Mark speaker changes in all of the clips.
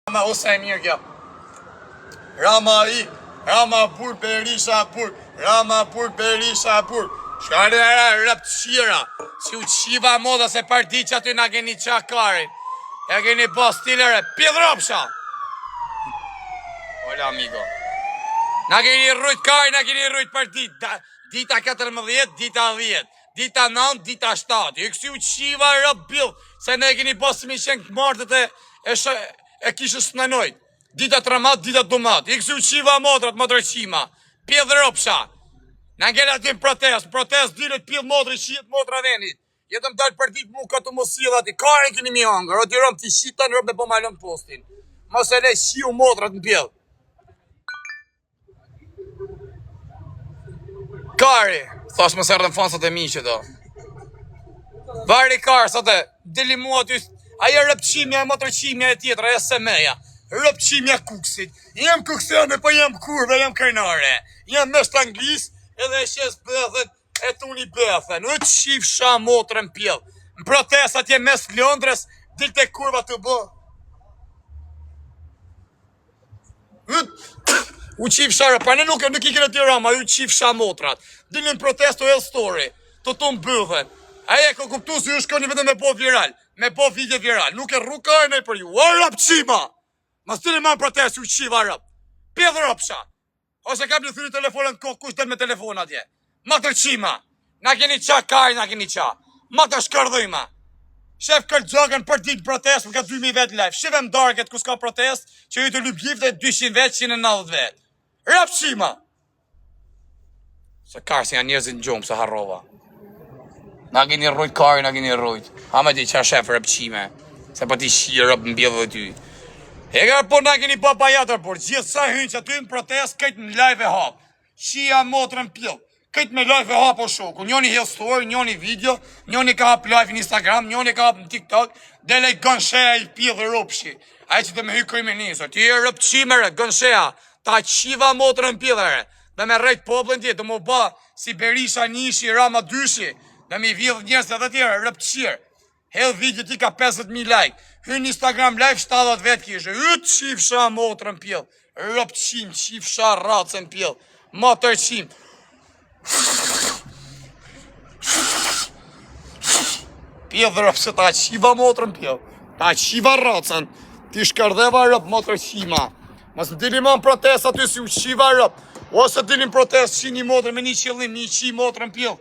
Speaker 1: Rama ose e mirë kjo. Rama i, Rama pur, Berisha pur, Rama pur, Berisha pur. Shkare rëpt qira, si u qiva moda se parti që aty na keni qakarin. Ja keni po stilere, pidhropsha. Hola amigo. Na keni rrujt karin, na keni rrujt parti. Dita 14, dita 10, dita 9, dita 7. I kësi u qiva rëpt bil, se ne keni po së mi qenë këmartët e kishës në nojt. Dita 13, dita 12. I kësi u qiva modrat, modrëqima. Pidhropsha. Na ngella aty në protest dilet pidh modrë, shihet modra venit. Jetëm dalë për ditë mu këtu mos sjell aty. Karin keni mi hangër, o ti rom ti shitan rob me po malon postin. Mos e le shiu modrat në pjedh. Kari, thash mos erdhën fansat e mi që do. Vari kar, sote, dili mua aty, ajo rëpqimja e motrëqimja e tjetër, ajo semeja. Rëpqimja kuksit. Jem kuksiane, po jem kurve, jem kajnare. Jem mesht anglis, edhe e shes bëthen, e tuni bëthen. Në qif sha motrën pjell. Në protest atje mes Londres, dilte kurva të bë. U qif sha, pa në nuk i kene të rama, u qif sha motrat. Dilin protest o el story, të tunë bëthen. Aje ko kuptu si ju shkoni vetëm me po viral, me po video viral. Nuk e rrukajnë e për ju, o rapqima! Mas të një ma protest, u qiva rap. Pjedh rapsha. Ose kam një thyri telefonën kohë, kush del me telefon atje. Ma të qima. Na keni qa kaj, na keni qa. Ma të shkërdhujma. Shef këllë gjogën për ditë protest, më ka 2000 vetë live. Shef e mdarket kus ka protest, që ju të lyp gifte 200 vetë, 190 vetë. Rap qima. Se karë si janë njerëzit në gjumë, se harrova. Na keni rrujt kari, na keni rrujt. Hama ti qa shef rap qime. Se pa ti shirë rap në bjedhë dhe ty. E ka po na keni pa pajatër, por gjithë sa hynë që aty në protest, këtë në live e hapë. Shia motrën pjellë, këtë me live e hapë o shoku. Njoni hill story, njoni video, njoni ka hapë live në Instagram, njoni ka hapë në TikTok, dhe lej gënsheja i pjellë rupshi. Aje që të me hy kriminizër, ti e rëpqimere, gënsheja, ta qiva motrën pjellëre, dhe me rejt poplën tjetë, dhe mu ba si Berisha nishi, Rama dyshi, dhe me i vjedhë njerës edhe tjere, rëpqirë. Hell video ti ka 50.000 like. Hynë Instagram live 70 vetë kishe. Qifsha motrën pjell. Rëpqim, qifsha racën pjell. Motërqim. Pjell dhe rëpse ta qiva motrën pjell. Ta qiva racën. Ti shkërdheva rëp motërqima. Mas në dilim në protest aty si u qiva rëp. Ose dilim protest që një motrën me një qëllim, një qi motrën pjell.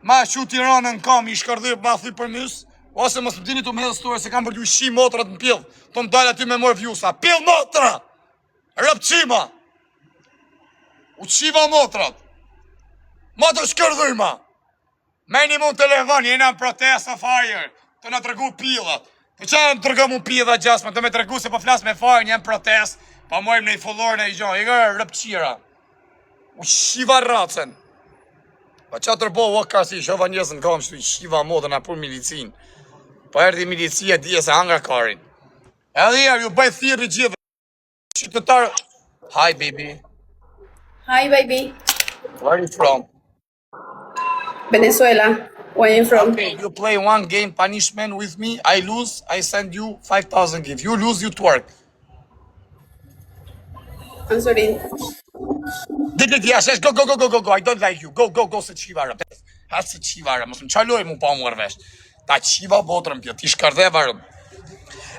Speaker 1: Ma që Tiranën kam i shkërdheb ma thy për mysë. Ose mos më dini të më hedhë story se kam për t'ju shi motrat në pjellë. Të më dalë aty me morë vjusa. Pjellë motra! Rëpqima! U qiva motrat! Motra shkërdhujma! Meni mund telefon, jena në protest of fire. Të në tregu pillat. Të qa në tregu mu pillat gjasme, të me tregu se po flas me fire, një në protest. Pa mojmë në i follor në i gjohë. I gërë rëpqira. U qiva racen. Pa qa tërbo ka si shova njësën kam shtu i qiva modën apur milicin. Pa erdi milicia dhije se hangra karin. Edhe ju bëj thirë i gjithë. Qytetarë. Hi baby.
Speaker 2: Hi baby.
Speaker 1: Where are you from?
Speaker 2: Venezuela. Where are you from?
Speaker 1: Okay, you play one game punishment with me. I lose, I send you 5,000 gift. You lose, you twerk.
Speaker 2: I'm sorry.
Speaker 1: Yes, go. I don't like you. Go se qivara. Ha se qivara, mos më qaloj mu pa muar vesh. Ta qiva botrën pjë, ti shkardheva rëm.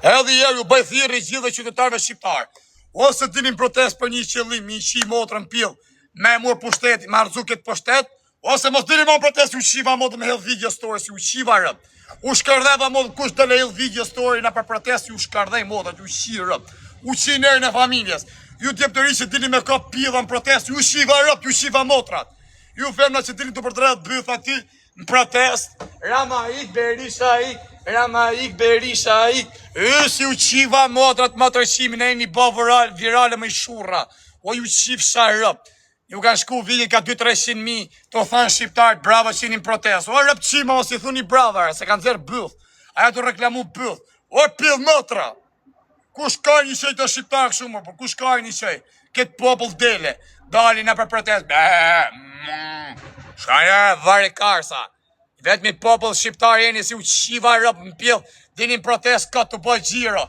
Speaker 1: Edhe ju bëj thirë i gjithë dhe qytetarëve shqiptarë. Ose dinim protest për një qëllim, një qi motrën pjë, me mur pushteti, me arzu këtë pushtet, ose mos dinim protest, u qiva modë me hell video story, si u qiva rëm. U shkardheva modë, kush dhe le hell video story në për protest, u shkardhej modët, u qi rëm. U qi nërën e familjes. Ju t'jep të ri që dini me ka pilla në protest, ju shiva rëp, ju shiva motrat. Ju femna që dini të përdrejt bëth aty në protest. Rama ik, Berisha ik, Rama ik, Berisha ik. Si ju qiva motrat, motërqimin e një bo virale më i shurra. O ju qifsha rëp. Ju kanë shku vidin ka 200-300.000 të thanë shqiptarët brava që një protest. O rëp qima mos i thuni brava, se kanë zerë bëth. Aja të reklamu bëth. O pill motra. Kush ka një qej të shqiptarë shumë, por kush ka një qej? Këtë popull dele, dali në për protest. Shkaja vari karsa. Vetëmi popull shqiptar jeni si u qiva rëp në pjell, dinin protest ka të bëj gjiro.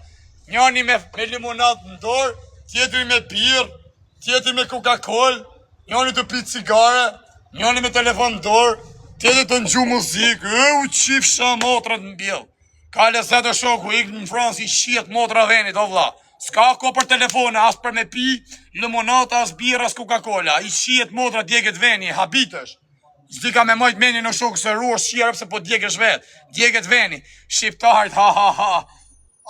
Speaker 1: Njani me limonat në dorë, tjetëri me birë, tjetëri me Coca-Cola, njani të pi cigare, njani me telefon në dorë, tjetëri të ngju muzikë, u qif shë motrat në pjell. Ka lezet e shoku, ikë në Fransë i shiet motra venit, o vla. S'ka ko për telefone, as për me pi, limonata, as birë, as Coca-Cola. I shiet motra djegët veni, habitësh. Zdi ka me majt meni në shokë se ruar shqirëp se po djegësh vetë. Djegët veni, shqiptarit, ha ha ha.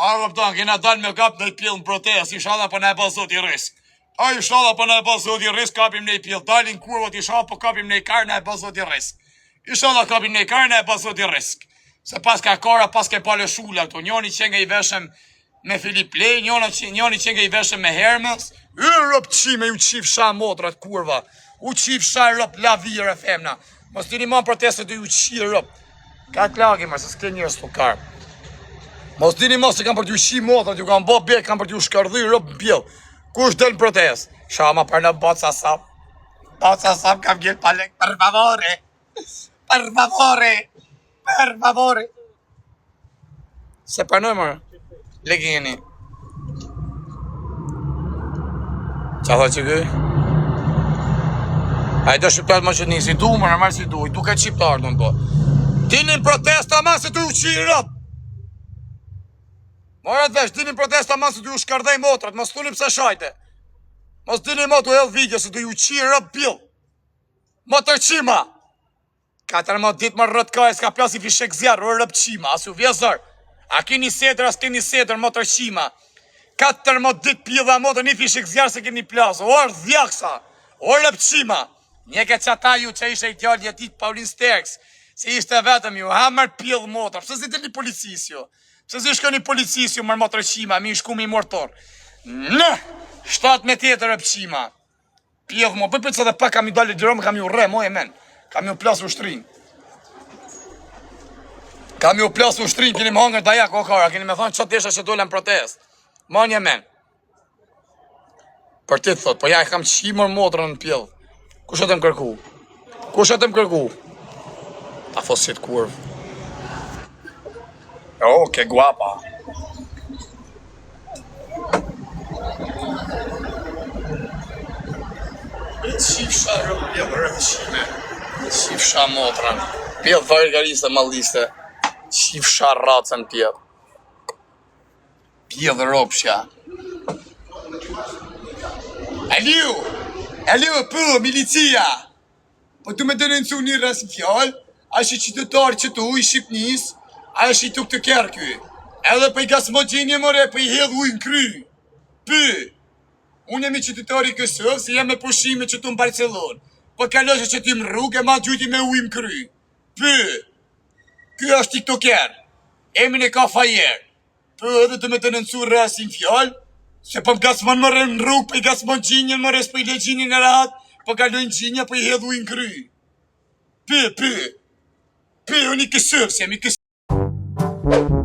Speaker 1: Arë pëtan, kena dalë me kap në i pjellë në protest, inshallah po në e bazot i risk. A inshallah po në e bazot i risk, kapim në i pjellë. Dalin kurvat inshallah po kapim në i karë në e bazot i risk. Inshallah kapim në i karë në e bazot i risk. Se pas ka kara, pas ka pale shula këto. Njoni që nga i veshëm me Filip Lej, njoni që nga i veshëm me Hermes. Rëp qime ju qif sha motrat kurva. U qif sha rëp la vire femna. Mos të një man protestet du ju qi rëp. Ka klagi mërë, se s'ke njërës të karë. Mos dini mos se kam për t'ju shi motrat, ju kam bo bek, kam për t'ju shkardhy rëp bjell. Kush del në protest? Shama për në boca sap. Boca sap kam gjell pa lek. Per favore. Per favore. Per favore. Se pranoj mërë. Leki jeni. Qa tha që këj? A i do shqiptar më që një, si du mërë, marë si du. I du ka qiptar në po. Dinin protesta ma se t'u qi rëp. Morat vesh, dinin protesta ma se t'u shkardej motrat, mos thuni pse shajte. Mos dini mo t'u hedh video se t'u qi rëp pjell. Motër qima. 14 dit më rrët ka e s'ka plasi fishek zjarë, o rëp qima, asu vjezër. A keni setër, as keni setër, motër qima. 14 dit pjell dhe motër një fishek zjarë se keni plasë, o ardh dhjaksa, o rëp qima. Një ke qata ju që ishe i tjallë jetit Paulin Sterks, se ishte vetëm ju, hamër pjell motër, pëse zi të një policis ju, pëse zi shko një policis ju mër motër qima, mi shku mi mortor. Në, 17 rëp qima. Pjell mo, për se dhe pak kam i dalë i dërëm, kam ju re, moj e men. Kam ju plas ushtrin. Kam ju plas ushtrin, keni më hangër dajak o kara, keni me thonë që desha që dole në protest. Manje men. Për ti të thot, po ja e kam qimër motrën në pjell. Kush e të më kërku? Kush e të më kërku? Ta fosit kurv. O, ke guapa. Qifsha rëpshime. Qifsha motrën. Pjell vargariste maliste. Qifsha racën pjell. Pjell ropshja. Aliu! Aliu, për, milicia! Po të me denoncu një rrasë fjallë, a shi qytetarë që tu i Shqipnis, a shi tuk të kërë kuj. Edhe për i gasmo gjenje mëre, për i hedh ujnë kry. Për, unë jemi qytetari Kësov, se jam me pushime që tu në Barcelonë. Po kaloshe që ty më rrugë, e ma gjujti me ujnë kry. Për, kjo është tiktoker, emin e ka fajer. Për, edhe të me denoncu rrasin fjallë, se po më gasmon më rrën në rrugë, po i gasmon gjinjën më rrës, po i le gjinjën në ratë, po kalojnë gjinja, po i hedhu i në kry. Pë, unë i Kësov, se jemi Kësov.